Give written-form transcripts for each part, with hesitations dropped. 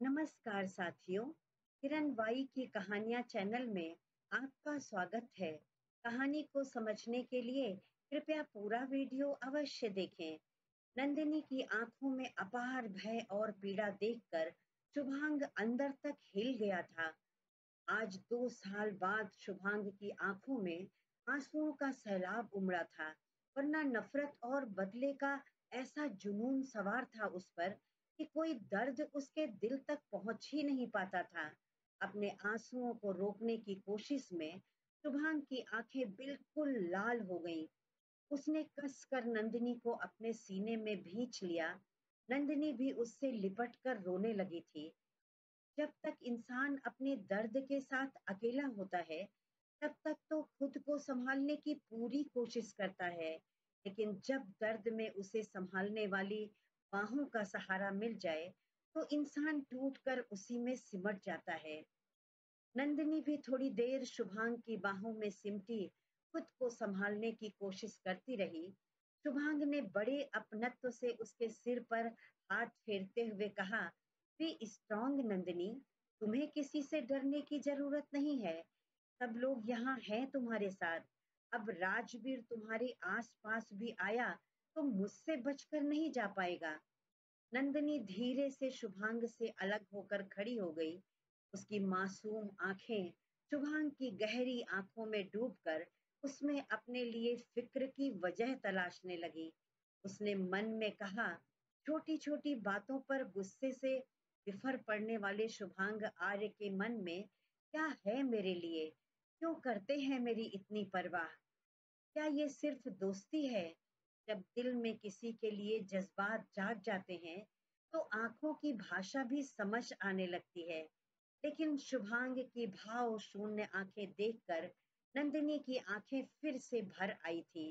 नमस्कार साथियों, किरण वाई की कहानियां चैनल में आपका स्वागत है। कहानी को समझने के लिए कृपया पूरा वीडियो अवश्य देखें। नंदिनी की आंखों में अपार भय और पीड़ा देखकर शुभांग अंदर तक हिल गया था। आज 2 साल बाद शुभांग की आंखों में आंसुओं का सैलाब उमड़ा था, वरना नफरत और बदले का ऐसा जुनून सवार था उस पर कि कोई दर्द उसके दिल तक पहुंच ही नहीं पाता था। अपने आंसुओं को रोकने की कोशिश में शुभांग की आंखें बिल्कुल लाल हो गईं। उसने कसकर नंदिनी को अपने सीने में भींच लिया। नंदिनी भी उससे लिपट कर रोने लगी थी। जब तक इंसान अपने दर्द के साथ अकेला होता है, तब तक तो खुद को संभालने की पूरी कोशिश करता है, लेकिन जब दर्द में उसे संभालने वाली बाहों का सहारा मिल जाए, तो इंसान टूटकर उसी में सिमट जाता है। नंदिनी भी थोड़ी देर शुभांग की बाहों में सिमटी खुद को संभालने की कोशिश करती रही। शुभांग ने बड़े अपनत्व से उसके सिर पर हाथ फेरते हुए कहा, बी स्ट्रॉन्ग नंदिनी, तुम्हें किसी से डरने की जरूरत नहीं है। सब लोग यहाँ हैं तुम्हारे साथ। अब राजवीर तुम्हारे आस पास भी आया तो मुझसे बचकर नहीं जा पाएगा। नंदिनी धीरे से शुभांग से अलग होकर खड़ी हो गई। उसकी मासूम आंखें शुभांग की गहरी आंखों में डूबकर उसमें अपने लिए फिक्र की वजह तलाशने लगी। उसने मन में कहा, छोटी छोटी बातों पर गुस्से से बिफर पड़ने वाले शुभांग आर्य के मन में क्या है मेरे लिए? क्यों करते हैं मेरी इतनी परवाह? क्या ये सिर्फ दोस्ती है? जब दिल में किसी के लिए जज्बात जाग जाते हैं, तो आंखों की भाषा भी समझ आने लगती है। लेकिन शुभांग की भाव शून्य आंखें देखकर नंदिनी की आंखें फिर से भर आई थी।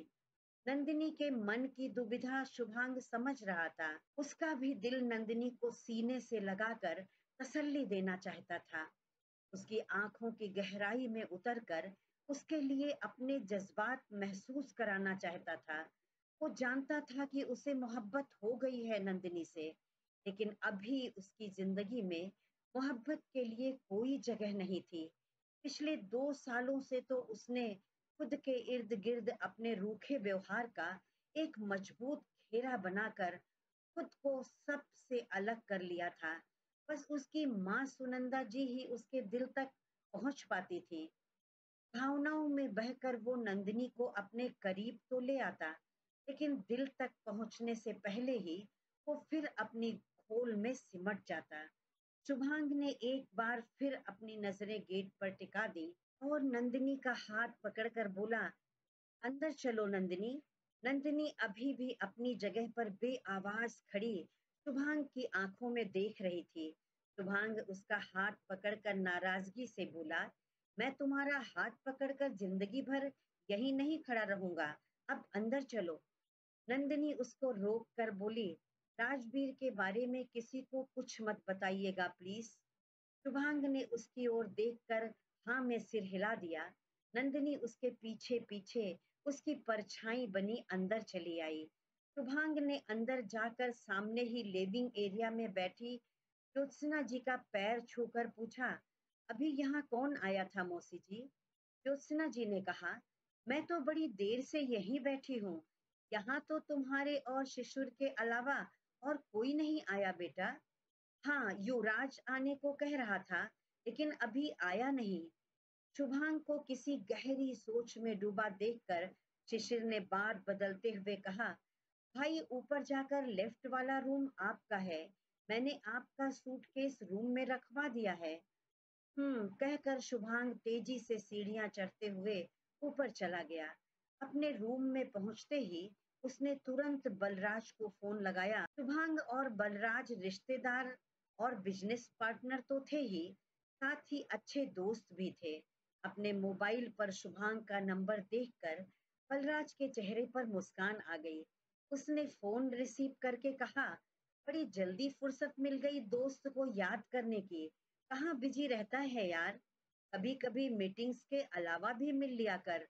नंदिनी के मन की दुविधा शुभांग समझ रहा था। उसका भी दिल नंदिनी को सीने से लगाकर तसल्ली देना चाहता था। उसकी आंखों की गहराई में उतरकर उसके लिए अपने जज्बात महसूस कराना चाहता था। वो जानता था कि उसे मोहब्बत हो गई है नंदिनी से, लेकिन अभी उसकी जिंदगी में मोहब्बत के लिए कोई जगह नहीं थी। पिछले 2 सालों से तो उसने खुद के इर्द गिर्द अपने रूखे व्यवहार का एक मजबूत घेरा बनाकर खुद को सबसे अलग कर लिया था। बस उसकी माँ सुनंदा जी ही उसके दिल तक पहुंच पाती थी। भावनाओं में बहकर वो नंदिनी को अपने करीब तो ले आता, लेकिन दिल तक पहुंचने से पहले ही वो फिर अपनी खोल में सिमट जाता। शुभांग ने एक बार फिर अपनी नजरें गेट पर टिका दी और नंदिनी का हाथ पकड़कर बोला, अंदर चलो नंदिनी। नंदिनी अभी भी अपनी जगह पर बेआवाज खड़ी शुभांग की आंखों में देख रही थी। शुभांग उसका हाथ पकड़कर नाराजगी से बोला, मैं तुम्हारा हाथ पकड़कर जिंदगी भर यही नहीं खड़ा रहूंगा। अब अंदर चलो। नंदिनी उसको रोक कर बोली, राजवीर के बारे में किसी को कुछ मत बताइएगा प्लीज। शुभांग ने उसकी ओर देखकर हाँ में सिर हिला दिया। नंदिनी उसके पीछे पीछे उसकी परछाई बनी अंदर चली आई। शुभांग ने अंदर जाकर सामने ही लिविंग एरिया में बैठी ज्योत्सना जी का पैर छूकर पूछा, अभी यहाँ कौन आया था मौसी जी? ज्योत्सना जी ने कहा, मैं तो बड़ी देर से यहीं बैठी हूँ। यहाँ तो तुम्हारे और शिशुर के अलावा और कोई नहीं आया बेटा। हाँ, युवराज आने को कह रहा था, लेकिन अभी आया नहीं। शुभांग को किसी गहरी सोच में डूबा देखकर शिशिर ने बात बदलते हुए कहा, भाई ऊपर जाकर लेफ्ट वाला रूम आपका है। मैंने आपका सूटकेस रूम में रखवा दिया है। कहकर शुभांग तेजी से सीढ़ियां चढ़ते हुए ऊपर चला गया। अपने रूम में पहुंचते ही उसने तुरंत बलराज को फोन लगाया। शुभांग और बलराज रिश्तेदार और बिजनेस पार्टनर तो थे ही, साथ ही अच्छे दोस्त भी थे। अपने मोबाइल पर शुभांग का नंबर देखकर बलराज के चेहरे पर मुस्कान आ गई। उसने फोन रिसीव करके कहा, बड़ी जल्दी फुर्सत मिल गई दोस्त को याद करने की। कहाँ बिजी रहता है यार? कभी कभी मीटिंग्स के अलावा भी मिल लिया कर।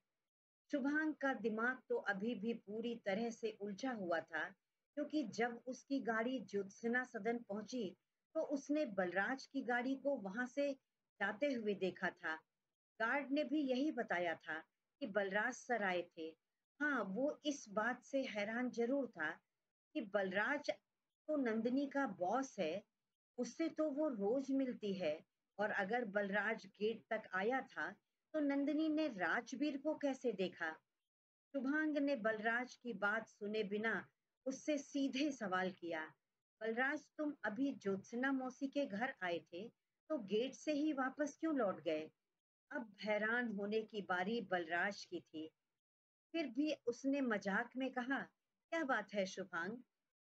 शुभांग का दिमाग तो अभी भी पूरी तरह से उलझा हुआ था, क्योंकि जब उसकी गाड़ी ज्योत्सना सदन पहुंची तो उसने बलराज की गाड़ी को वहां से जाते हुए देखा था। गार्ड ने भी यही बताया था कि बलराज सर आए थे। हाँ, वो इस बात से हैरान जरूर था कि बलराज तो नंदिनी का बॉस है, उससे तो वो रोज मिलती है। और अगर बलराज गेट तक आया था तो नंदिनी ने राजवीर को कैसे देखा? शुभांग ने बलराज की बात सुने बिना उससे सीधे सवाल किया, बलराज तुम अभी ज्योत्सना मौसी के घर आए थे, तो गेट से ही वापस क्यों लौट गए? अब हैरान होने की बारी बलराज की थी। फिर भी उसने मजाक में कहा, क्या बात है शुभांग,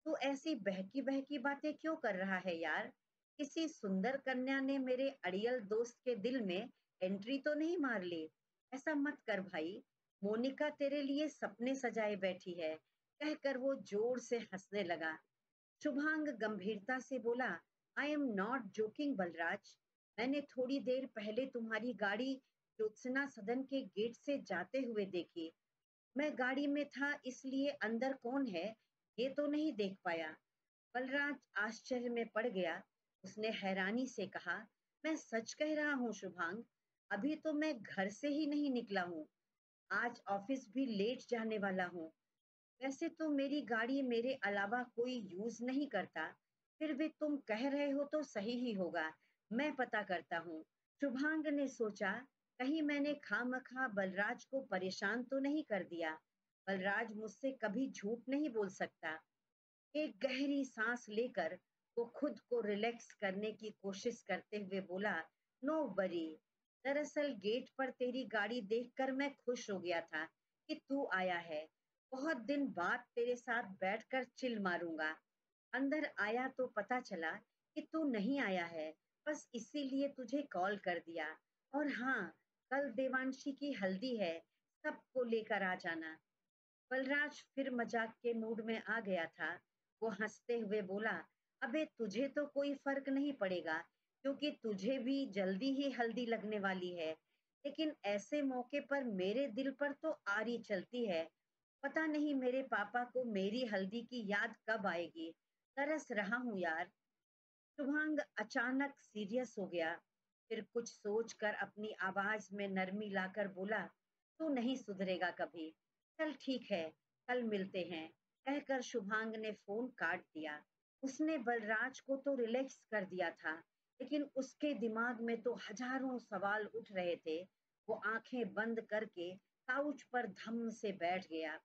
तू ऐसी बहकी बहकी बातें क्यों कर रहा है यार? किसी सुंदर कन्या ने मेरे अड़ियल दोस्त के दिल में एंट्री तो नहीं मार ली? ऐसा मत कर भाई, मोनिका तेरे लिए सपने सजाए बैठी है, कहकर वो जोर से हंसने लगा। शुभांग गंभीरता से बोला, I am not joking Balraj, मैंने थोड़ी देर पहले तुम्हारी गाड़ी ज्योत्सना सदन के गेट से जाते हुए देखी। मैं गाड़ी में था इसलिए अंदर कौन है ये तो नहीं देख पाया। बलराज आश्चर्य में पड़ गया। उसने हैरानी से कहा, मैं सच कह रहा हूँ शुभांग, अभी तो मैं घर से ही नहीं निकला हूँ। आज ऑफिस भी लेट जाने वाला हूँ। वैसे तो मेरी गाड़ी मेरे अलावा कोई यूज नहीं करता, फिर भी तुम कह रहे हो तो सही ही होगा, मैं पता करता हूँ। शुभांग ने सोचा, कहीं मैंने खामखा बलराज को परेशान तो नहीं कर दिया। बलराज मुझसे कभी झूठ नहीं बोल सकता। एक गहरी सांस लेकर वो खुद को रिलैक्स करने की कोशिश करते हुए बोला, नो वरी, दरअसल गेट पर तेरी गाड़ी देखकर मैं खुश हो गया था कि तू आया है। बहुत दिन बाद तेरे साथ बैठकर चिल मारूंगा। अंदर आया तो पता चला कि तू नहीं आया है, बस इसीलिए तुझे कॉल कर दिया। और हाँ, कल देवांशी की हल्दी है, सबको लेकर आ जाना। बलराज फिर मजाक के मूड में आ गया था। वो हंसते हुए बोला, अबे तुझे तो कोई फर्क नहीं पड़ेगा, क्योंकि तुझे भी जल्दी ही हल्दी लगने वाली है। लेकिन ऐसे मौके पर मेरे दिल पर तो आरी चलती है। पता नहीं मेरे पापा को मेरी हल्दी की याद कब आएगी। तरस रहा हूँ यार। शुभांग अचानक सीरियस हो गया। फिर कुछ सोचकर अपनी आवाज में नरमी लाकर बोला, तू नहीं सुधरेगा कभी। चल ठीक है, कल मिलते हैं, कहकर शुभांग ने फोन काट दिया। उसने बलराज को तो रिलैक्स कर दिया था, लेकिन उसके दिमाग में तो हजारों सवाल उठ रहे थे। वो आंखें बंद करके काउच पर धम से बैठ गया।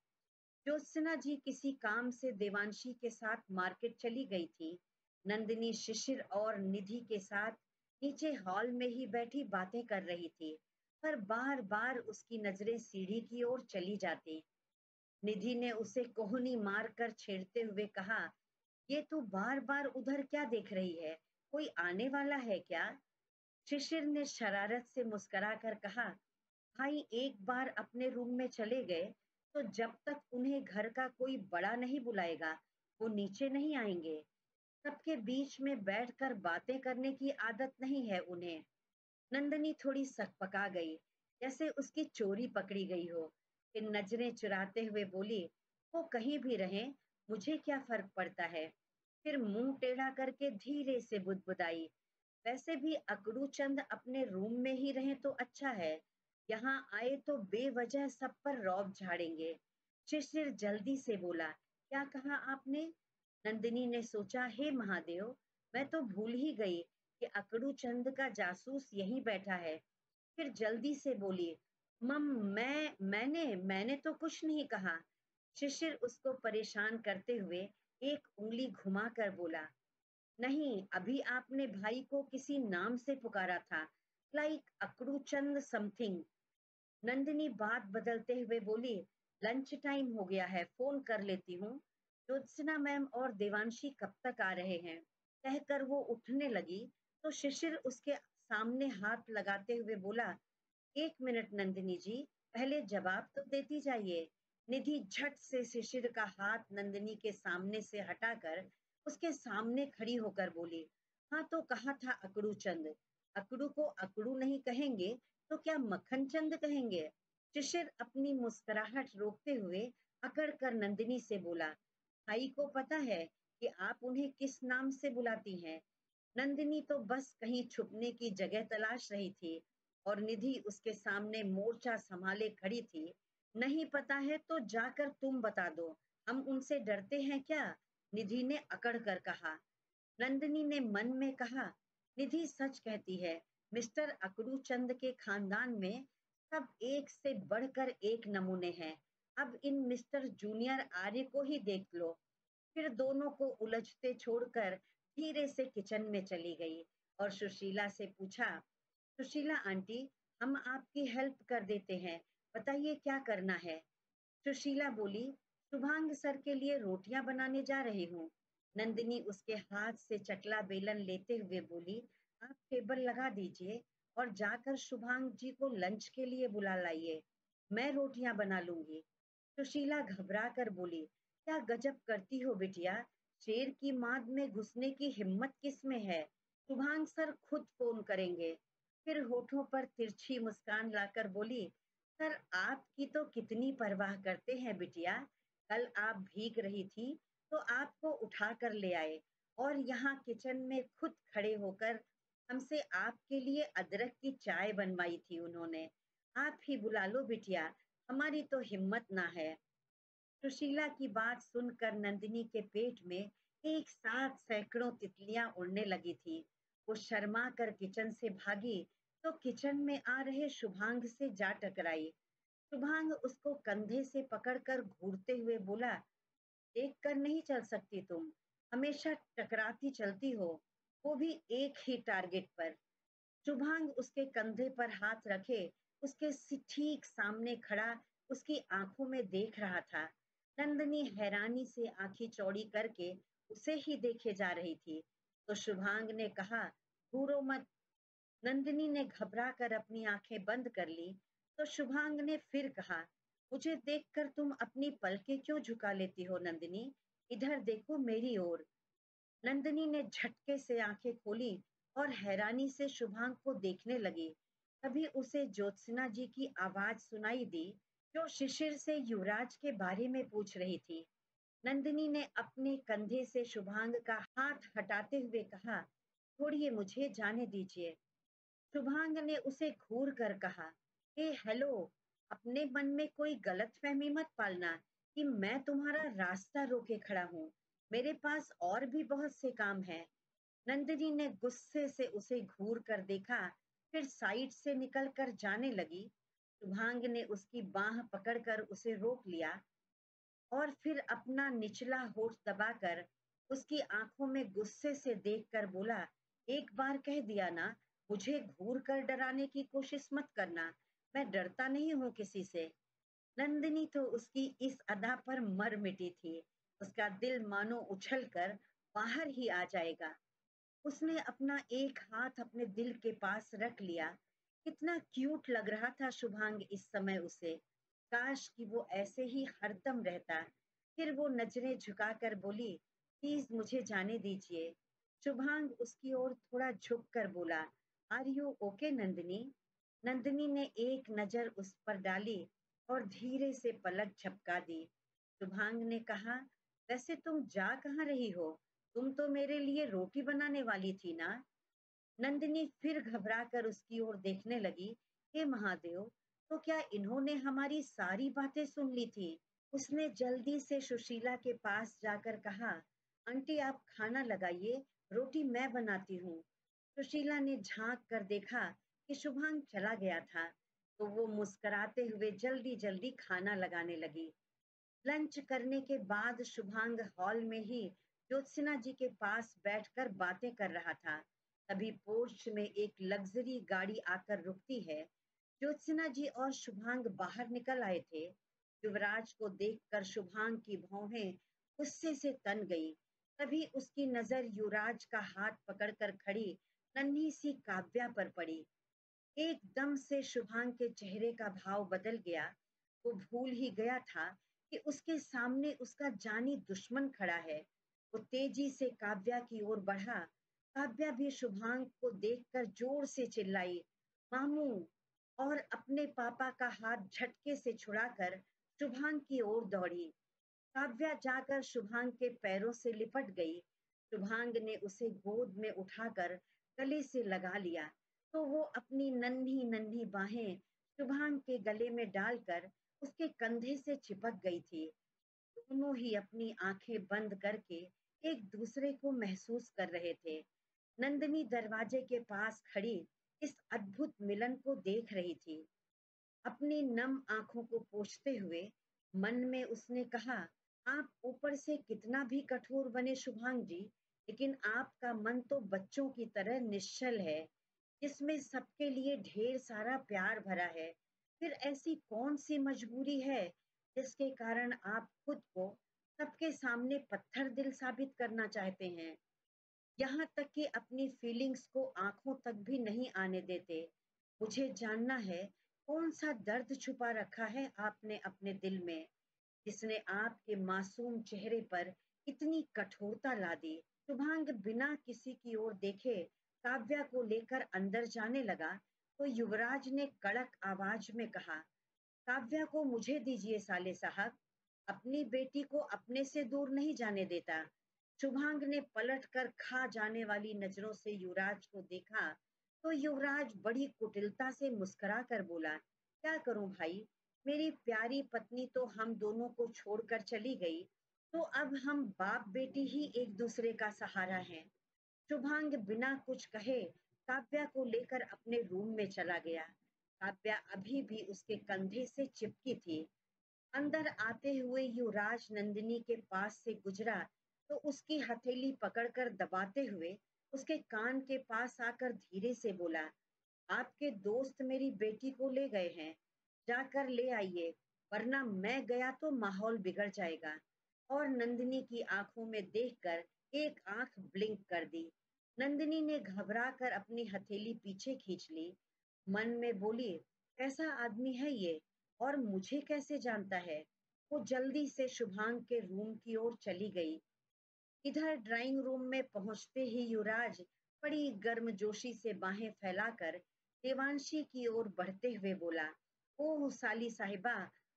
ज्योत्सना जी किसी काम से देवांशी के साथ मार्केट चली गई थी। नंदिनी शिशिर और निधि के साथ नीचे हॉल में ही बैठी बातें कर रही थी, पर बार बार उसकी नजरें सीढ़ी की ओर चली जाती। निधि ने उसे कोहनी मारकर छेड़ते हुए कहा, ये तू बार बार उधर क्या देख रही है, कोई आने वाला है क्या? शिशिर ने शरारत से मुस्कुराकर कहा, भाई एक बार अपने रूम में चले गए तो जब तक उन्हें घर का कोई बड़ा नहीं बुलाएगा वो नीचे नहीं आएंगे। सबके बीच में बैठकर बातें करने की आदत नहीं है उन्हें। नंदनी थोड़ी सकपका गई, जैसे उसकी चोरी पकड़ी गई हो। फिर नजरें चुराते हुए बोली, वो कहीं भी रहें, मुझे क्या फर्क पड़ता है। फिर मुंह टेढ़ा करके धीरे से बुदबुदाई, वैसे भी अकड़ू चंद अपने रूम में ही रहे तो अच्छा है, यहाँ आए तो बेवजह सब पर रौब झाड़ेंगे। शिशिर जल्दी से बोला, क्या कहा आपने? नंदिनी ने सोचा, हे महादेव, मैं तो भूल ही गई कि अकड़ू चंद का जासूस यहीं बैठा है। फिर जल्दी से बोली, मम मैंने मैंने तो कुछ नहीं कहा। शिशिर उसको परेशान करते हुए एक उंगली घुमाकर बोला, नहीं, अभी आपने भाई को किसी नाम से पुकारा था, लाइक अकड़ू चंद समथिंग। नंदिनी बात बदलते हुए बोली, लंच टाइम हो गया है, फोन कर लेती हूँ। ज्योत्सना मैम और देवांशी कब तक आ रहे हैं? कहकर वो उठने लगी तो शिशिर उसके सामने हाथ लगाते हुए बोला, एक मिनट नंदिनी जी, पहले जवाब तो देती जाइए। निधि झट से शिशिर का हाथ नंदिनी के सामने से हटाकर उसके सामने खड़ी होकर बोली, हाँ तो कहा था अकड़ू चंद, अकड़ू को अकड़ू नहीं कहेंगे तो क्या मक्खन चंद कहेंगे? शिशिर अपनी मुस्कुराहट रोकते हुए अकड़ कर नंदिनी से बोला, भाई को पता है कि आप उन्हें किस नाम से बुलाती हैं। नंदिनी तो बस कहीं छुपने की जगह तलाश रही थी और निधि उसके सामने मोर्चा संभाले खड़ी थी। नहीं पता है तो जाकर तुम बता दो, हम उनसे डरते हैं क्या? निधि ने अकड़ कर कहा। नंदिनी ने मन में कहा, निधि सच कहती है, मिस्टर अकड़ू चंद के खानदान में सब एक से बढ़कर एक नमूने हैं। अब इन मिस्टर जूनियर आर्य को ही देख लो। फिर दोनों को उलझते छोड़कर धीरे से किचन में चली गई और सुशीला से पूछा, सुशीला आंटी, हम आपकी हेल्प कर देते हैं, बताइए क्या करना है? सुशीला बोली, शुभांग सर के लिए रोटियां बनाने जा रही हूँ। नंदिनी उसके हाथ से चकला बेलन लेते हुए बोली, आप टेबल लगा दीजिए और जाकर शुभांग जी को लंच के लिए बुला लाइए, मैं रोटियां बना लूंगी। सुशीला घबरा कर बोली, क्या गजब करती हो बिटिया, शेर की माद में घुसने की हिम्मत किस में है? शुभांग सर खुद फोन करेंगे। फिर होठों पर तिरछी मुस्कान लाकर बोली, सर आपकी तो कितनी परवाह करते हैं बिटिया, कल आप भीग रही थी तो आपको उठा कर ले आए और यहाँ किचन में खुद खड़े होकर हमसे आपके लिए अदरक की चाय बनवाई थी उन्होंने। आप ही बुला लो बिटिया, हमारी तो हिम्मत ना है। सुशीला की बात सुनकर नंदिनी के पेट में एक साथ सैकड़ों तितलियां उड़ने लगी थी। वो शर्मा कर किचन से भागी तो किचन में आ रहे शुभांग से जा टकराई। शुभांग उसको कंधे से पकड़कर घूरते हुए बोला, देख कर नहीं चल सकती तुम, हमेशा टकराती चलती हो, वो भी एक ही टारगेट पर। शुभांग उसके कंधे पर हाथ रखे उसके ठीक सामने खड़ा उसकी आंखों में देख रहा था। नंदनी हैरानी से आंखें चौड़ी करके उसे ही देखे जा रही थी तो शुभांग ने कहा, घूरो मत। नंदिनी ने घबरा कर अपनी आंखें बंद कर ली तो शुभांग ने फिर कहा, मुझे देखकर तुम अपनी पलकें क्यों झुका लेती हो नंदिनी, इधर देखो मेरी ओर। नंदिनी ने झटके से आंखें खोली और हैरानी से शुभांग को देखने लगी। तभी उसे ज्योत्सना जी की आवाज सुनाई दी, जो शिशिर से युवराज के बारे में पूछ रही थी। नंदिनी ने अपने कंधे से शुभांग का हाथ हटाते हुए कहा, छोड़िए मुझे, जाने दीजिए। शुभांग ने उसे घूर कर कहा, हे हेलो, अपने मन में कोई गलतफहमी मत पालना कि मैं तुम्हारा रास्ता रोके खड़ा हूँ, मेरे पास और भी बहुत से काम हैं। नंदिनी ने गुस्से से उसे घूर कर देखा, फिर साइड से निकल कर जाने लगी। शुभांग ने उसकी बाह पकड़कर उसे रोक लिया और फिर अपना निचला होठ दबाकर उसकी आंखों में गुस्से से देखकर बोला, एक बार कह दिया ना, मुझे घूर कर डराने की कोशिश मत करना, मैं डरता नहीं हूँ किसी से। नंदिनी तो उसकी इस अदा पर मर मिटी थी, उसका दिल मानो उछल कर बाहर ही आ जाएगा। उसने अपना एक हाथ अपने दिल के पास रख लिया। कितना क्यूट लग रहा था शुभांग इस समय उसे, काश कि वो ऐसे ही हरदम रहता। फिर वो नजरें झुकाकर बोली, प्लीज मुझे जाने दीजिए। शुभांग उसकी ओर थोड़ा झुक कर बोला, are you okay Nandini? Nandini ने एक नजर उस पर डाली और धीरे से पलक झपका दी। शुभांग ने कहा, वैसे तुम जा कहाँ रही हो, तुम तो मेरे लिए रोटी बनाने वाली थी ना? नंदिनी फिर घबरा कर उसकी ओर देखने लगी। हे महादेव, तो क्या इन्होंने हमारी सारी बातें सुन ली थी? उसने जल्दी से सुशीला के पास जाकर कहा, आंटी आप खाना लगाइए, रोटी मैं बनाती हूँ। सुशीला ने झांक कर देखा कि शुभांग चला गया था तो वो मुस्कुराते हुए जल्दी जल्दी खाना लगाने लगी। लंच करने के बाद शुभांग हॉल में ही ज्योत्सना जी के पास बैठकर बातें कर रहा था। तभी पोर्च में एक लग्जरी गाड़ी आकर रुकती है। ज्योत्सना जी और शुभांग बाहर निकल आए थे। युवराज को देखकर शुभांग की भौहें गुस्से से तन गई। तभी उसकी नजर युवराज का हाथ पकड़कर खड़ी नन्ही सी काव्या पर पड़ी। एकदम से शुभांग के चेहरे का भाव बदल गया। वो भूल ही गया था कि उसके सामने उसका जानी दुश्मन खड़ा है। वो तेजी से काव्या की ओर बढ़ा। काव्या भी शुभांग को देखकर जोर से चिल्लाई, मामू, और अपने पापा का हाथ झटके से छुड़ाकर शुभांग की ओर दौड़ी। काव्या जाकर शुभांग के पैरों से लिपट गई। शुभांग ने उसे गोद में उठाकर गले से लगा लिया तो वो अपनी नन्ही नन्ही बाहें शुभांग के गले में डालकर उसके कंधे से चिपक गई थी। दोनों ही अपनी आंखें बंद करके एक दूसरे को महसूस कर रहे थे। नंदिनी दरवाजे के पास खड़ी इस अद्भुत मिलन को देख रही थी, अपनी नम आंखों को पोंछते हुए। मन में उसने कहा, आप ऊपर से कितना भी कठोर बने शुभांग जी, लेकिन आपका मन तो बच्चों की तरह निश्चल है, जिसमें सबके लिए ढेर सारा प्यार भरा है। फिर ऐसी कौन सी मजबूरी है जिसके कारण आप खुद को सबके सामने पत्थर दिल साबित करना चाहते हैं, यहाँ तक कि अपनी फीलिंग्स को आंखों तक भी नहीं आने देते। मुझे जानना है, कौन सा दर्द छुपा रखा है आपने अपने दिल में, जिसने आपके मासूम चेहरे पर इतनी कठोरता ला दी। शुभांग बिना किसी की ओर देखे काव्या को लेकर अंदर जाने लगा तो युवराज ने कड़क आवाज में कहा, काव्या को मुझे दीजिए साले साहब, अपनी बेटी को अपने से दूर नहीं जाने देता। शुभांग ने पलट कर खा जाने वाली नजरों से युवराज को देखा तो युवराज बड़ी कुटिलता से मुस्कुरा कर बोला, क्या करूं भाई, मेरी प्यारी पत्नी तो हम दोनों को छोड़कर चली गई, तो अब हम बाप बेटी ही एक दूसरे का सहारा हैं। शुभांग बिना कुछ कहे काव्या को लेकर अपने रूम में चला गया। काव्या अभी भी उसके कंधे से चिपकी थी। अंदर आते हुए युवराज नंदिनी के पास से गुजरा तो उसकी हथेली पकड़कर दबाते हुए उसके कान के पास आकर धीरे से बोला, आपके दोस्त मेरी बेटी को ले गए हैं, जाकर ले आइए, वरना मैं गया तो माहौल बिगड़ जाएगा। और नंदिनी की आंखों में देखकर एक आंख ब्लिंक कर दी। नंदिनी ने घबरा कर अपनी हथेली पीछे खींच ली, मन में बोली, कैसा आदमी है ये और मुझे कैसे जानता है। वो जल्दी से शुभांग के रूम की ओर चली गई। इधर ड्राइंग रूम में पहुंचते ही युवराज बड़ी गर्मजोशी से बाहें फैलाकर देवांशी की ओर बढ़ते हुए बोला, ओह साली साहिबा,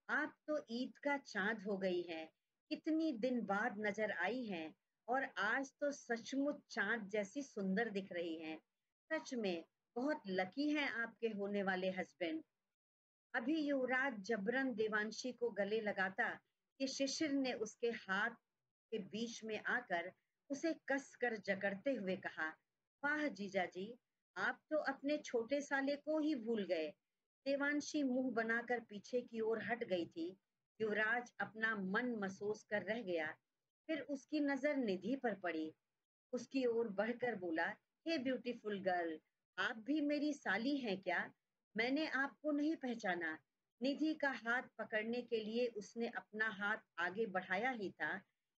आप तो ईद का चांद हो गई हैं, कितनी दिन बाद नजर आई हैं और आज तो सचमुच चांद जैसी सुंदर दिख रही हैं। सच में बहुत लकी हैं आपके होने वाले हस्बैंड। अभी युवराज जबरन देवांशी को गले लगाता कि शिशिर ने उसके हाथ के बीच में आकर उसे कस कर जकड़ते हुए कहा, वाह जीजा जी, आप तो अपने छोटे साले को ही भूल गए। देवांशी मुंह बनाकर पीछे की ओर हट गई थी। युवराज अपना मन महसूस कर रह गया। फिर उसकी नजर निधि पर पड़ी, उसकी ओर बढ़कर बोला, हे ब्यूटीफुल गर्ल, आप भी मेरी साली हैं क्या? मैंने आपको नहीं पहचाना। निधि का हाथ पकड़ने के लिए उसने अपना हाथ आगे बढ़ाया ही था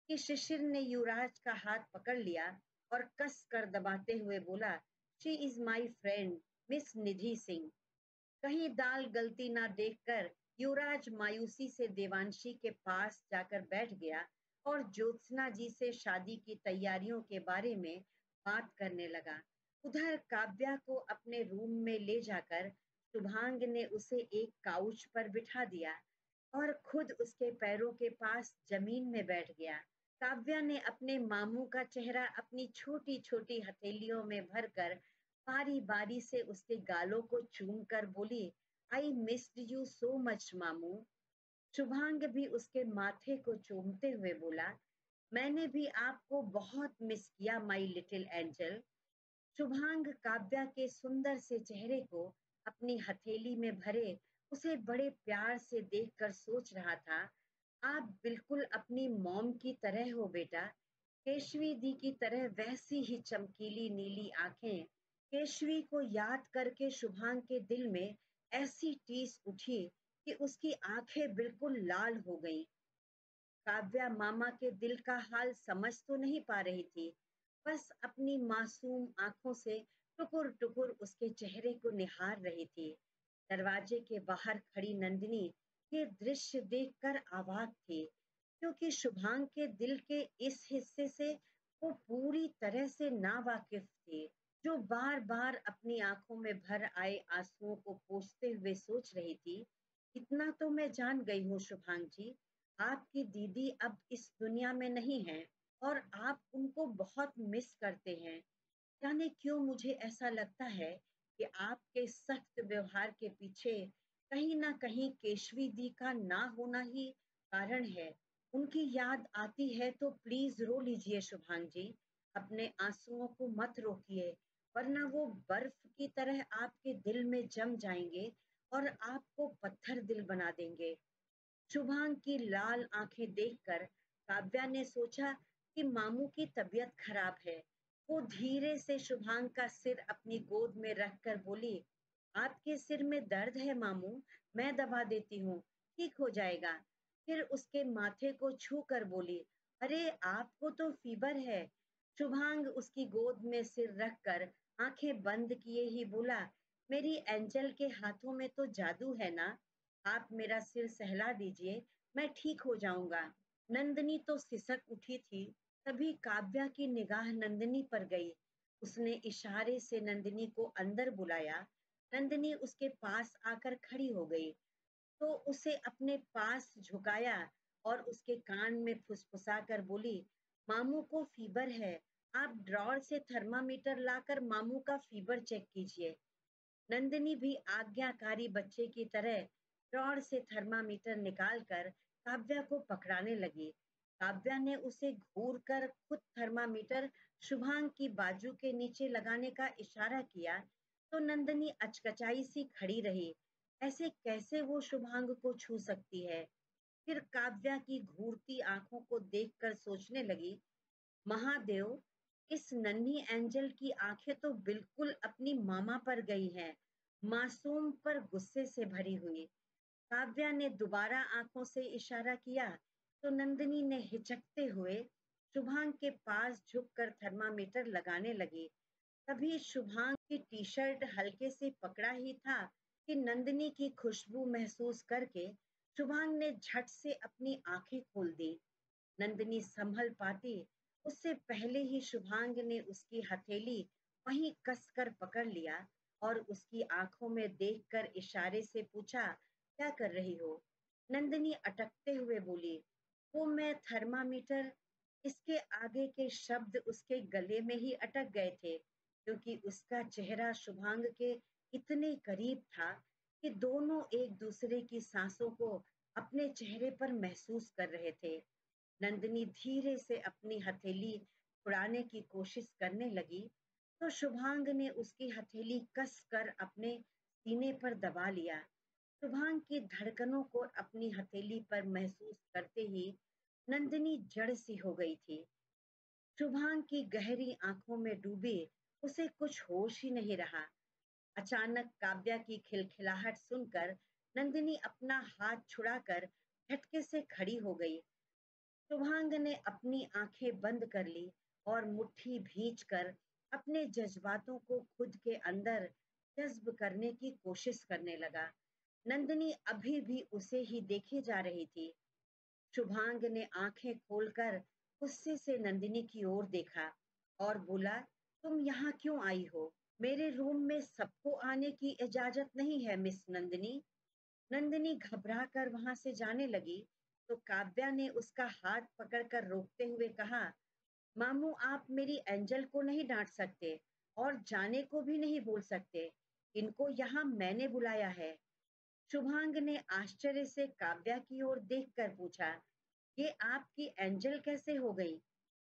कि शिशिर ने युवराज का हाथ पकड़ लिया और कस कर दबाते हुए बोला, she is my friend miss Nidhi Singh. कहीं दाल गलती ना देखकर युवराज मायूसी से देवांशी के पास जाकर बैठ गया और ज्योत्सना जी से शादी की तैयारियों के बारे में बात करने लगा। उधर काव्या को अपने रूम में ले जाकर शुभांग ने उसे एक काउच पर बिठा दिया और खुद उसके पैरों के पास जमीन में बैठ गया। काव्या ने अपने मामू का चेहरा अपनी छोटी छोटी हथेलियों में भरकर बारी बारी से उसके गालों को चूम कर बोली, I missed you so much मामू। शुभांग भी उसके माथे को चूमते हुए बोला, मैंने भी आपको बहुत मिस किया my little angel. Shubhang Kavya के सुंदर से चेहरे को अपनी हथेली में भरे उसे बड़े प्यार से देखकर सोच रहा था, आप बिल्कुल अपनी मॉम की तरह हो बेटा। केशवी दी की तरह वैसी ही चमकीली नीली आंखें। केशवी को याद करके शुभांग के दिल में ऐसी टीस उठी कि उसकी आंखें बिल्कुल लाल हो गईं। काव्या मामा के दिल का हाल समझ तो नहीं पा रही थी, बस अपनी मासूम आंखों से टुकुर टुकुर उसके चेहरे को निहार रही थी। दरवाजे के बाहर खड़ी नंदिनी ये दृश्य देखकर अवाक थी, क्योंकि शुभांग के दिल के इस हिस्से से वो पूरी तरह से नावाकिफ थी, जो बार बार अपनी आंखों में भर आए आंसुओं को पोंछते हुए सोच रही थी, इतना तो मैं जान गई हूँ शुभांग जी, आपकी दीदी अब इस दुनिया में नहीं है और आप उनको बहुत मिस करते हैं। जाने क्यों मुझे ऐसा लगता है कि आपके सख्त व्यवहार के पीछे कहीं ना कहीं केशवी दी का ना होना ही कारण है। उनकी याद आती है तो प्लीज रो लीजिए शुभांग जी, अपने आंसुओं को मत रोकिए, वरना वो बर्फ की तरह आपके दिल में जम जाएंगे और आपको पत्थर दिल बना देंगे। शुभांग की लाल आंखें देखकर काव्या ने सोचा कि मामू की तबीयत खराब है। वो धीरे से शुभांग का सिर अपनी गोद में रखकर बोली, आपके सिर में दर्द है मामू, मैं दबा देती हूँ, ठीक हो जाएगा। फिर उसके माथे को छू कर बोली, अरे आपको तो फीवर है। शुभांग उसकी गोद में सिर रखकर आंखें बंद किए ही बोला, मेरी एंजल के हाथों में तो जादू है ना, आप मेरा सिर सहला दीजिए, मैं ठीक हो जाऊंगा। नंदिनी तो सिसक उठी थी। तभी काव्या की निगाह नंदिनी पर गई। उसने इशारे से नंदिनी को अंदर बुलाया। नंदिनी उसके पास आकर खड़ी हो गई तो उसे अपने पास झुकाया और उसके कान में फुसफुसा कर बोली, मामू को फीवर है, आप ड्रॉर से थर्मामीटर लाकर मामू का फीवर चेक कीजिए। नंदिनी भी आज्ञाकारी बच्चे की तरह ड्रॉर से थर्मामीटर निकालकर काव्या को पकड़ाने लगी। काव्या ने उसे घूर कर खुद थर्मामीटर शुभांग की बाजू के नीचे लगाने का इशारा किया तो नंदिनी अचकचाई सी खड़ी रही। ऐसे कैसे वो शुभांग को छू सकती है। फिर काव्या की घूरती आंखों को देखकर सोचने लगी, महादेव, इस नन्ही एंजल की आंखें तो बिल्कुल अपनी मामा पर गई हैं, मासूम पर गुस्से से भरी हुई। काव्या ने दोबारा आंखों से इशारा किया तो नंदिनी ने हिचकते हुए शुभांग के पास झुककर थर्मामीटर लगाने लगी। तभी शुभांग की टी शर्ट हल्के से पकड़ा ही था कि नंदिनी की खुशबू महसूस करके शुभांग ने झट से अपनी आंखें खोल दी। नंदिनी संभल पाती उससे पहले ही शुभांग ने उसकी हथेली वहीं कसकर पकड़ लिया और उसकी आंखों में देखकर इशारे से पूछा, क्या कर रही हो। नंदिनी अटकते हुए बोली, वो मैं थर्मामीटर। इसके आगे के शब्द उसके गले में ही अटक गए थे क्योंकि उसका चेहरा शुभांग के इतने करीब था कि दोनों एक दूसरे की सांसों को अपने चेहरे पर महसूस कर रहे थे। नंदिनी धीरे से अपनी हथेली छुड़ाने की कोशिश करने लगी तो शुभांग ने उसकी हथेली कस कर अपने सीने पर दबा लिया। शुभांग की धड़कनों को अपनी हथेली पर महसूस करते ही नंदिनी जड़ सी हो गई थी। शुभांग की गहरी आंखों में डूबे उसे कुछ होश ही नहीं रहा। अचानक काव्या की खिलखिलाहट सुनकर नंदिनी अपना हाथ छुड़ाकर झटके से खड़ी हो गई। शुभांग ने अपनी आंखें बंद कर ली और मुट्ठी भींच कर अपने जज्बातों को खुद के अंदर जज्ब करने की कोशिश करने लगा। नंदिनी अभी भी उसे ही देखे जा रही थी। शुभांग ने आंखें खोलकर गुस्से से नंदिनी की ओर देखा और बोला, तुम यहाँ क्यों आई हो। मेरे रूम में सबको आने की इजाजत नहीं है मिस नंदिनी। नंदिनी घबरा कर वहां से जाने लगी तो काव्या ने उसका हाथ पकड़कर रोकते हुए कहा, मामू आप मेरी एंजल को नहीं डांट सकते और जाने को भी नहीं बोल सकते, इनको यहाँ मैंने बुलाया है। शुभांग ने आश्चर्य से काव्या की ओर देखकर पूछा, ये आपकी एंजल कैसे हो गई।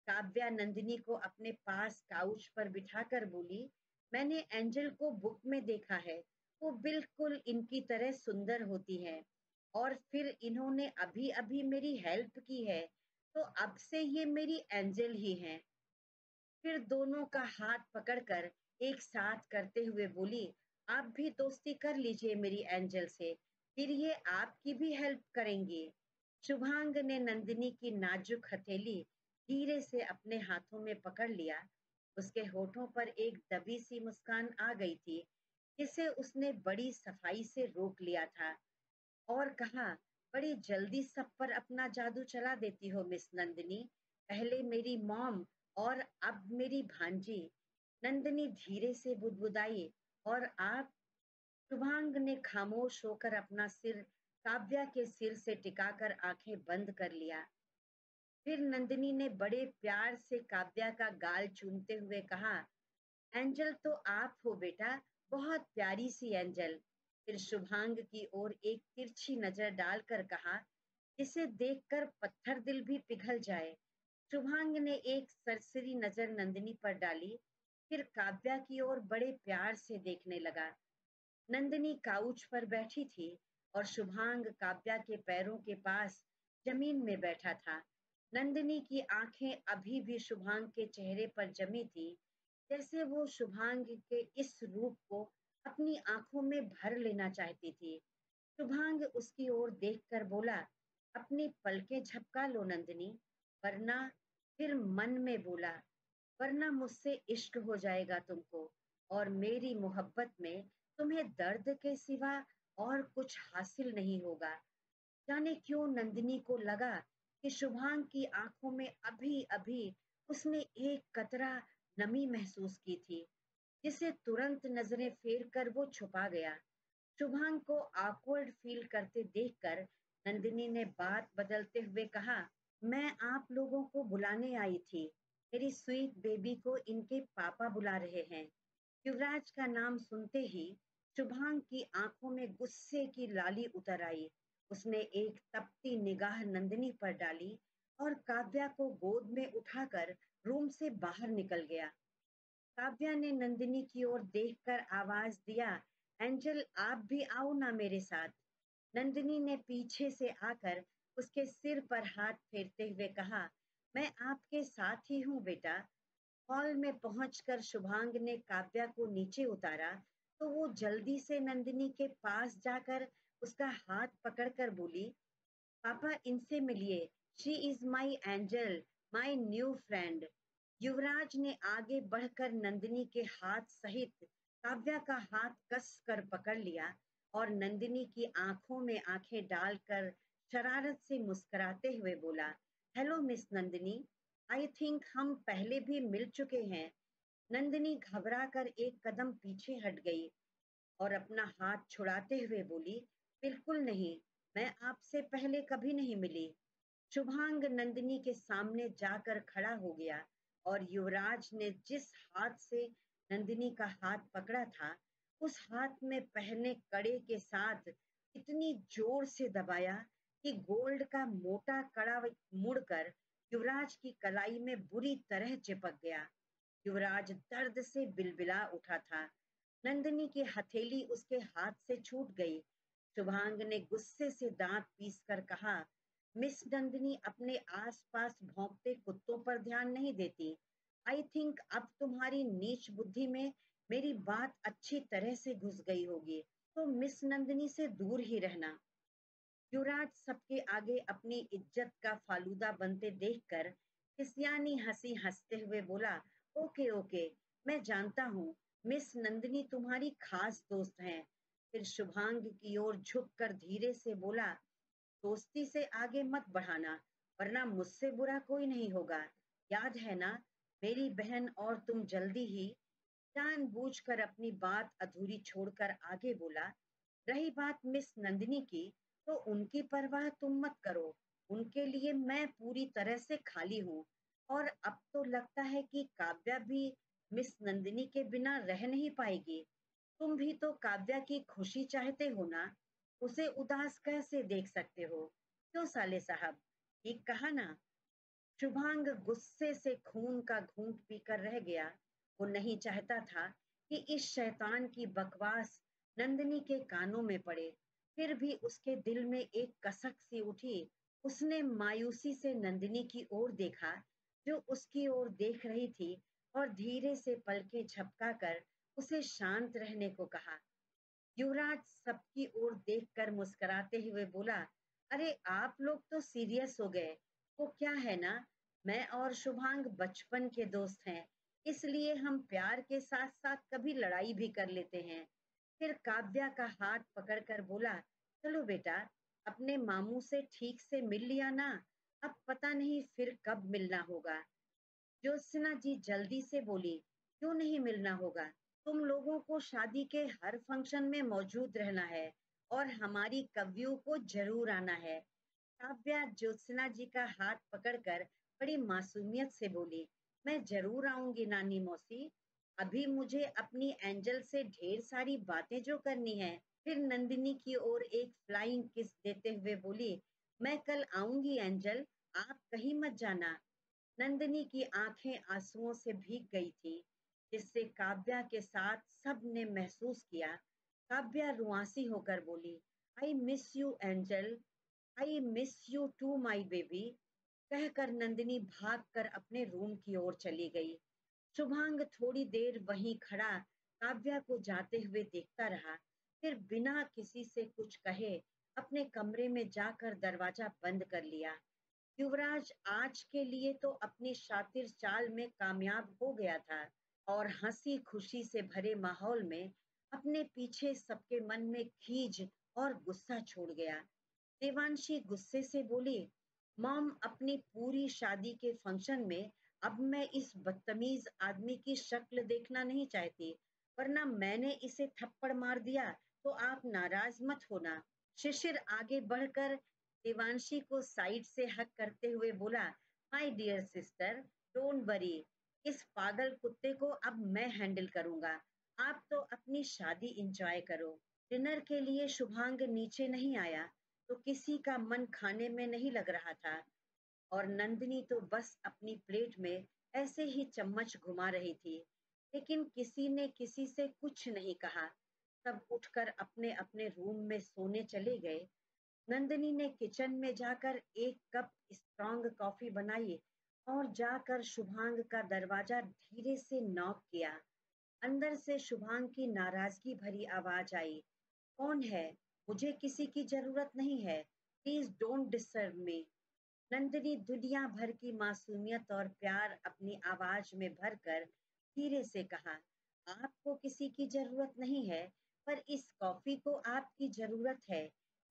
काव्या नंदिनी को अपने पास काउच पर बिठाकर बोली, मैंने एंजल को बुक में देखा है, वो बिल्कुल इनकी तरह सुंदर होती है और फिर इन्होंने अभी अभी मेरी हेल्प की है तो अब से ये मेरी एंजल ही हैं। फिर दोनों का हाथ पकड़कर एक साथ करते हुए बोली, आप भी दोस्ती कर लीजिए मेरी एंजल से, फिर ये आपकी भी हेल्प करेंगी। शुभांग ने नंदिनी की नाजुक हथेली धीरे से अपने हाथों में पकड़ लिया। उसके होठों पर एक दबी सी मुस्कान आ गई थी जिसे उसने बड़ी सफाई से रोक लिया था और कहा, बड़ी जल्दी सब पर अपना जादू चला देती हो मिस नंदिनी, पहले मेरी मॉम और अब मेरी भांजी। नंदिनी धीरे से बुदबुदाई, और आप। शुभांग ने खामोश होकर अपना सिर काव्या के सिर से टिकाकर आंखें बंद कर लिया। फिर नंदिनी ने बड़े प्यार से काव्या का गाल चूमते हुए कहा, एंजल तो आप हो बेटा, बहुत प्यारी सी एंजल। फिर शुभांग की ओर एक तिरछी नजर डालकर कहा, जिसे देखकर पत्थर दिल भी पिघल जाए। शुभांग ने एक सरसरी नजर नंदिनी पर डाली, फिर काव्या की ओर बड़े प्यार से देखने लगा। नंदिनी काउच पर बैठी थी और शुभांग काव्या के पैरों के पास जमीन में बैठा था। नंदिनी की आंखें अभी भी शुभांग के चेहरे पर जमी थी, जैसे वो शुभांग के इस रूप को अपनी आंखों में भर लेना चाहती थी। शुभांग उसकी ओर देखकर बोला, अपनी पलकें झपका लो नंदिनी, वरना, फिर मन में बोला, वरना मुझसे इश्क हो जाएगा तुमको, और मेरी मोहब्बत में तुम्हें दर्द के सिवा और कुछ हासिल नहीं होगा। जाने क्यों नंदिनी को लगा कि शुभांग की आंखों में अभी अभी उसने एक कतरा नमी महसूस की थी, जिसे तुरंत नजरें फेर कर वो छुपा गया। शुभांग को ऑकवर्ड फील करते देखकर नंदिनी ने बात बदलते हुए कहा, मैं आप लोगों को बुलाने आई थी। मेरी स्वीट बेबी को इनके पापा बुला रहे हैं। युवराज का नाम सुनते ही शुभांग की आंखों में गुस्से की लाली उतर आई। उसने एक तपती निगाह नंदिनी पर डाली और काव्या को गोद में उठाकर रूम से बाहर निकल गया। काव्या ने नंदिनी की ओर देखकर आवाज दिया, एंजल आप भी आओ ना मेरे साथ। नंदिनी ने पीछे से आकर उसके सिर पर हाथ फेरते हुए कहा, मैं आपके साथ ही हूँ बेटा। हॉल में पहुंचकर शुभांग ने काव्या को नीचे उतारा तो वो जल्दी से नंदिनी के पास जाकर उसका हाथ पकड़कर बोली, पापा इनसे मिलिए, she is my angel, my new friend. Yuvraj ने आगे बढ़कर नंदिनी के हाथ सहित काव्या का हाथ कस कर पकड़ लिया और नंदिनी की आंखों में आंखें डालकर शरारत से मुस्कुराते हुए बोला, hello miss Nandini, I think हम पहले भी मिल चुके हैं। नंदिनी घबरा कर एक कदम पीछे हट गई और अपना हाथ छुड़ाते हुए बोली, बिल्कुल नहीं, मैं आपसे पहले कभी नहीं मिली। शुभांग नंदिनी के सामने जाकर खड़ा हो गया और युवराज ने जिस हाथ से नंदिनी का हाथ पकड़ा था, उस हाथ में पहने कड़े के साथ इतनी जोर से दबाया कि गोल्ड का मोटा कड़ा मुड़कर युवराज की कलाई में बुरी तरह चिपक गया। युवराज दर्द से बिलबिला उठा था। नंदिनी की हथेली उसके हाथ से छूट गई। शुभांग ने गुस्से से दांत पीसकर कहा, मिस नंदिनी अपने आसपास भौंकते कुत्तों पर ध्यान नहीं देती। आई थिंक अब तुम्हारी नीच बुद्धि में मेरी बात अच्छी तरह से घुस गई होगी, तो मिस नंदिनी से दूर ही रहना। युवराज सबके आगे अपनी इज्जत का फालूदा बनते देखकर हिसियानी हंसी हंसते हुए बोला, ओके ओके, मैं जानता हूँ मिस नंदिनी तुम्हारी खास दोस्त हैं। फिर शुभांग की ओर झुककर धीरे से बोला, दोस्ती से आगे मत बढ़ाना, वरना मुझसे बुरा कोई नहीं होगा। याद है ना, मेरी बहन और तुम जल्दी ही। जानबूझकर अपनी बात अधूरी छोड़कर आगे बोला, रही बात मिस नंदिनी की, तो उनकी परवाह तुम मत करो। उनके लिए मैं पूरी तरह से खाली हूँ। और अब तो लगता है कि काव्या भी मिस नंदिनी के बिना रह नहीं पाएगी। तुम भी तो काव्या की खुशी चाहते हो ना, उसे उदास कैसे देख सकते हो? क्यों साले साहब, ठीक कहा ना? शुभांग गुस्से से खून का घूंट पीकर रह गया। वो नहीं चाहता था कि इस शैतान की बकवास नंदिनी के कानों में पड़े। फिर भी उसके दिल में एक कसक सी उठी। उसने मायूसी से नंदिनी की ओर देखा, जो उसकी ओर देख रही थी, और धीरे से पलकें झपकाकर उसे शांत रहने को कहा। युवराज सबकी ओर देखकर मुस्कुराते हुए बोला, अरे आप लोग तो सीरियस हो गए। वो क्या है ना, मैं और शुभांग बचपन के दोस्त हैं, इसलिए हम प्यार के साथ साथ कभी लड़ाई भी कर लेते हैं। फिर काव्या का हाथ पकड़कर बोला, चलो बेटा, अपने मामू से ठीक से मिल लिया ना, अब पता नहीं फिर कब मिलना होगा। ज्योत्सना जी जल्दी से बोली, क्यों नहीं मिलना होगा? तुम लोगों को शादी के हर फंक्शन में मौजूद रहना है और हमारी कवियों को जरूर आना है। काव्या ज्योत्सना जी का हाथ पकड़कर बड़ी मासूमियत से बोली, मैं जरूर आऊंगी नानी मौसी। अभी मुझे अपनी एंजल से ढेर सारी बातें जो करनी है। फिर नंदिनी की ओर एक फ्लाइंग किस देते हुए बोली, मैं कल आऊंगी एंजल, आप कहीं मत जाना। नंदिनी की आंखें आंसुओं से भीग गई थी, जिससे काव्या के साथ सब ने महसूस किया। काव्या रुआंसी होकर बोली, I miss you angel, I miss you too my baby. कहकर नंदिनी भागकर अपने रूम की ओर चली गई। शुभांग थोड़ी देर वहीं खड़ा काव्या को जाते हुए देखता रहा, फिर बिना किसी से कुछ कहे अपने कमरे में जाकर दरवाजा बंद कर लिया। युवराज आज के लिए तो अपनी शातिर चाल में कामयाब हो गया था और हंसी खुशी से भरे माहौल में अपने पीछे सबके मन में खीज और गुस्सा छोड़ गया। देवांशी गुस्से से बोली, मॉम, अपनी पूरी शादी के फंक्शन में अब मैं इस बदतमीज आदमी की शक्ल देखना नहीं चाहती, वरना मैंने इसे थप्पड़ मार दिया तो आप नाराज मत होना। शिशिर आगे बढ़कर देवांशी को साइड से हक करते हुए बोला, my dear sister, don't worry, इस पागल कुत्ते को अब मैं हैंडल करूंगा। आप तो अपनी शादी एंजॉय करो। डिनर के लिए शुभांग नीचे नहीं आया तो किसी का मन खाने में नहीं लग रहा था और नंदिनी तो बस अपनी प्लेट में ऐसे ही चम्मच घुमा रही थी, लेकिन किसी ने किसी से कुछ नहीं कहा। सब उठकर अपने अपने रूम में सोने चले गए। नंदिनी ने किचन में जाकर एक कप स्ट्रांग कॉफी बनाई और जाकर शुभांग का दरवाजा धीरे से नॉक किया। अंदर से शुभांग की नाराजगी भरी आवाज आई, कौन है? मुझे किसी की जरूरत नहीं है, please don't disturb me. Nandini दुनिया भर की मासूमियत और प्यार अपनी आवाज में भरकर धीरे से कहा, आपको किसी की जरूरत नहीं है, पर इस कॉफी को आपकी जरूरत है।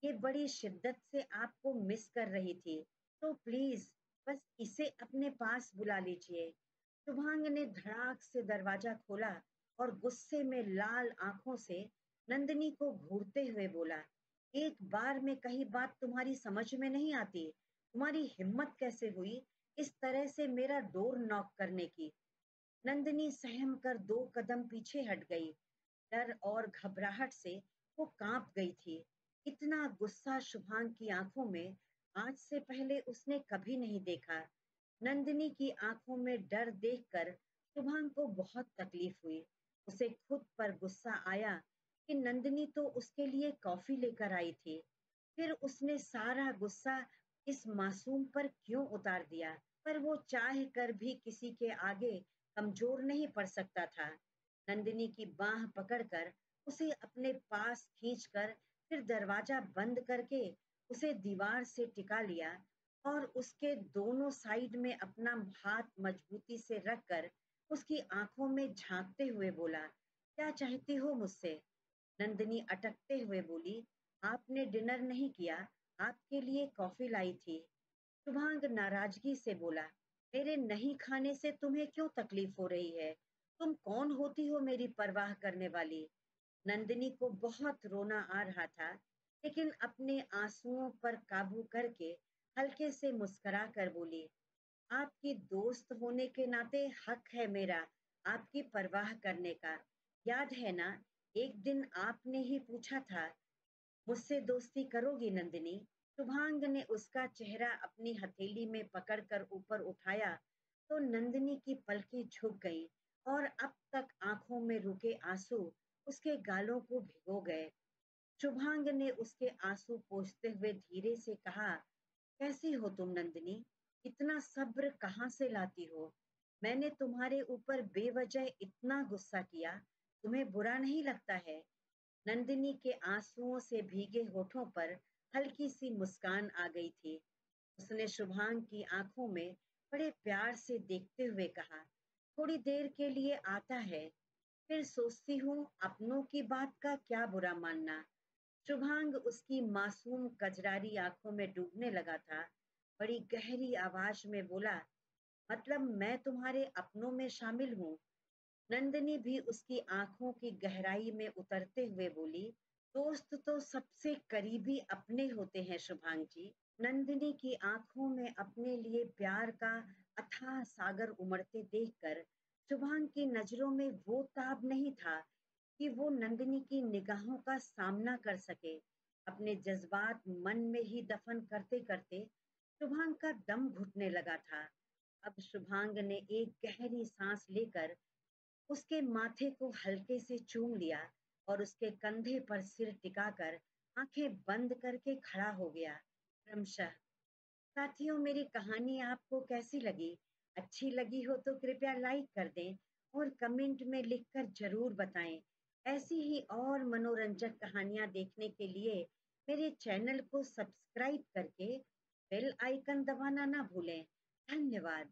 ये बड़ी शिद्दत से आपको मिस कर रही थी, तो प्लीज बस इसे अपने पास बुला लीजिए। शुभांग ने धड़ाक से दरवाजा खोला और गुस्से में लाल आंखों से नंदिनी को घूरते हुए बोला, एक बार में कही बात तुम्हारी समझ में नहीं आती? तुम्हारी हिम्मत कैसे हुई इस तरह से मेरा डोर नॉक करने की? नंदिनी सहम कर दो कदम पीछे हट गई। डर और घबराहट से वो कांप गई थी। इतना गुस्सा शुभांग की आंखों में आज से पहले उसने कभी नहीं देखा। नंदिनी की आंखों में डर देखकर शुभांग को बहुत तकलीफ हुई। उसे खुद पर गुस्सा आया कि नंदिनी तो उसके लिए कॉफी लेकर आई थी, फिर उसने सारा गुस्सा इस मासूम पर क्यों उतार दिया? पर वो चाह कर भी किसी के आगे कमजोर नहीं पड़ सकता था। नंदिनी की बाह पकड़कर उसे अपने पास खींचकर फिर दरवाजा बंद करके उसे दीवार से टिका लिया और उसके दोनों साइड में अपना हाथ मजबूती से रखकर उसकी आंखों में झांकते हुए बोला, क्या चाहती हो मुझसे? नंदिनी अटकते हुए बोली, आपने डिनर नहीं किया, आपके लिए कॉफी लाई थी। शुभांग नाराजगी से बोला, मेरे नहीं खाने से तुम्हें क्यों तकलीफ हो रही है? तुम कौन होती हो मेरी परवाह करने वाली? नंदिनी को बहुत रोना आ रहा था, लेकिन अपने आंसुओं पर काबू करके हल्के से मुस्कुरा कर बोली, आपकी दोस्त होने के नाते हक है मेरा आपकी परवाह करने का। याद है ना, एक दिन आपने ही पूछा था, मुझसे दोस्ती करोगी नंदिनी? शुभांग ने उसका चेहरा अपनी हथेली में पकड़कर ऊपर उठाया तो नंदिनी की पलकें झुक गईं और अब तक आंखों में रुके आंसू उसके गालों को भिगो गए। शुभांग ने उसके आंसू पोंछते हुए धीरे से कहा, कैसी हो तुम नंदिनी? इतना सब्र कहाँ से लाती हो? मैंने तुम्हारे ऊपर बेवजह इतना गुस्सा किया, तुम्हें बुरा नहीं लगता है? नंदिनी के आंसुओं से भीगे होठों पर हल्की सी मुस्कान आ गई थी। उसने शुभांग की आंखों में बड़े प्यार से देखते हुए कहा, थोड़ी देर के लिए आता है, फिर सोचती हूँ अपनों की बात का क्या बुरा मानना। शुभांग उसकी मासूम कजरारी आंखों में डूबने लगा था। बड़ी गहरी आवाज में बोला, मतलब मैं तुम्हारे अपनों में शामिल हूँ? नंदिनी भी उसकी आंखों की गहराई में उतरते हुए बोली, दोस्त तो सबसे करीबी अपने होते हैं शुभांगी जी। नंदिनी की आंखों में अपने लिए प्यार का अथाह सागर उमड़ते देखकर शुभांगी की नजरों में वो ताब नहीं था कि वो नंदिनी की निगाहों का सामना कर सके। अपने जज्बात मन में ही दफन करते करते शुभांग का दम घुटने लगा था। अब शुभांग ने एक गहरी सांस लेकर उसके माथे को हल्के से चूम लिया और उसके कंधे पर सिर टिकाकर आंखें बंद करके खड़ा हो गया। क्रमशः साथियों, मेरी कहानी आपको कैसी लगी? अच्छी लगी हो तो कृपया लाइक कर दें और कमेंट में लिखकर जरूर बताएं। ऐसी ही और मनोरंजक कहानियां देखने के लिए मेरे चैनल को सब्सक्राइब करके बेल आइकन दबाना ना भूलें। धन्यवाद।